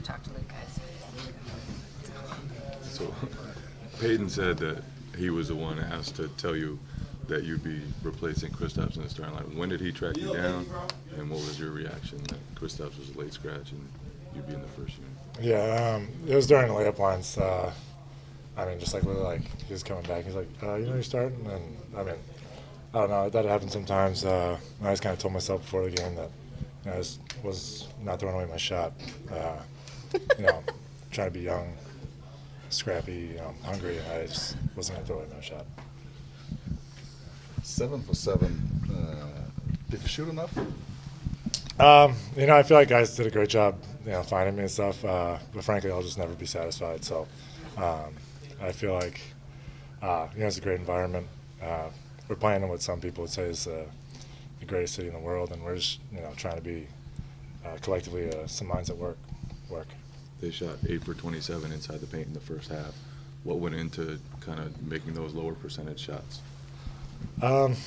talk to the guys. So Peyton said that he was the one asked to tell you that you'd be replacing Kristaps in the starting line. When did he track you down, and what was your reaction that Kristaps was a late scratch and you'd be in the first unit? Yeah, it was during the layup lines. I mean, just like he was coming back. He's like, you're starting, and I mean, I don't know. That happens sometimes. I just kind of told myself before the game that I just was not throwing away my shot. Trying to be young, scrappy, hungry, and I just wasn't going to throw away my shot. 7 for 7. Did you shoot enough? I feel like guys did a great job, finding me and stuff. But frankly, I'll just never be satisfied. So I feel like, it's a great environment. We're playing in what some people would say is the greatest city in the world, and we're just, trying to be collectively some minds that work. They shot 8 for 27 inside the paint in the first half. What went into kind of making those lower percentage shots? Honestly,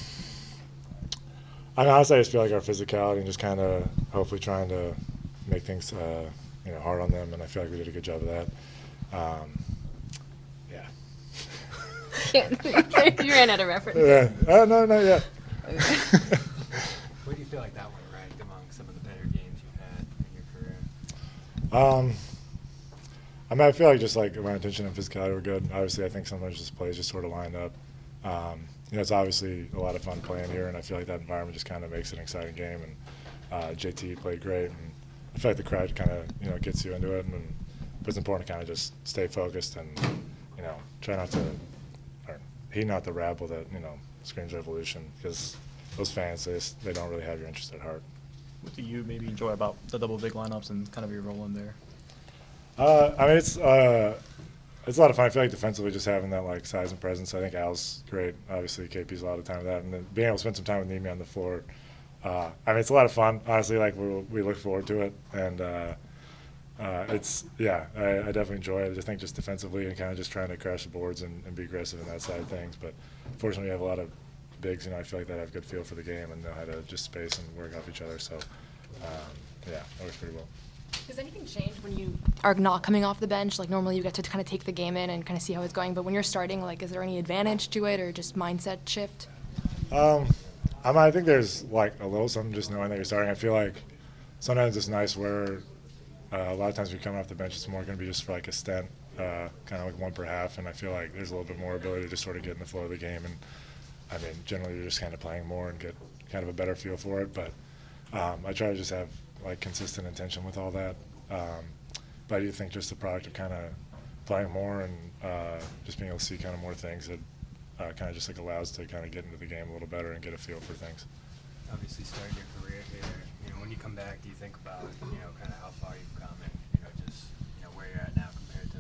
I just feel like our physicality and just kind of hopefully trying to make things, hard on them, and I feel like we did a good job of that. You ran out of references. Yeah. No, not yet. Where do you feel like that one ranked among some of the better games you've had in your career? I feel like just like my intention and physicality were good. Obviously, I think sometimes just plays just sort of lined up. It's obviously a lot of fun playing here, and I feel like that environment just kind of makes it an exciting game. And JT played great, and I feel like the crowd kind of gets you into it. But it's important to kind of just stay focused and try not to heed not the rabble that screams revolution, because those fans they don't really have your interest at heart. What do you maybe enjoy about the double big lineups and kind of your role in there? It's a lot of fun. I feel like defensively just having that size and presence. I think Al's great. Obviously, KP's a lot of time with that, and then being able to spend some time with Nimi on the floor. It's a lot of fun. Honestly, we look forward to it, and I definitely enjoy it. I just think just defensively and kind of just trying to crash the boards and be aggressive in that side of things. But fortunately, we have a lot of bigs. I feel like that have good feel for the game and know how to just space and work off each other. So, that works pretty well. Does anything change when you are not coming off the bench? Like normally you get to kind of take the game in and kind of see how it's going, but when you're starting, is there any advantage to it or just mindset shift? I think there's a little something just knowing that you're starting. I feel like sometimes it's nice where a lot of times when you come off the bench, it's more going to be just for a stint, kind of one per half, and I feel like there's a little bit more ability to just sort of get in the flow of the game. And generally you're just kind of playing more and get kind of a better feel for it. But I try to just have consistent intention with all that. But I do think just the product of kind of playing more and just being able to see kind of more things that kind of just allows to kind of get into the game a little better and get a feel for things. Obviously, starting your career here, when you come back, do you think about kind of how far you've come and just where you're at now compared to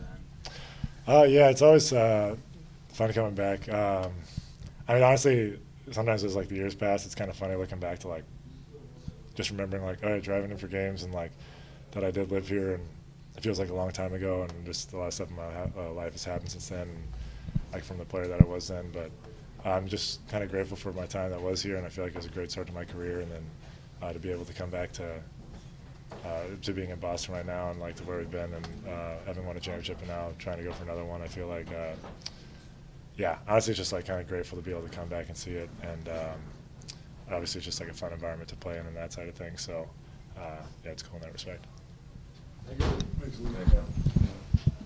then? Yeah, it's always fun coming back. Honestly, sometimes as the years pass, it's kind of funny looking back to just remembering driving in for games and that I did live here, and it feels like a long time ago, and just a lot of stuff in my life has happened since then, and from the player that I was then. But I'm just kind of grateful for my time that was here, and I feel like it was a great start to my career, and then to be able to come back to being in Boston right now and to where we've been, and having won a championship and now trying to go for another one. I feel like honestly, it's just kind of grateful to be able to come back and see it, and obviously it's just a fun environment to play in and that side of things. So it's cool in that respect. Thank you.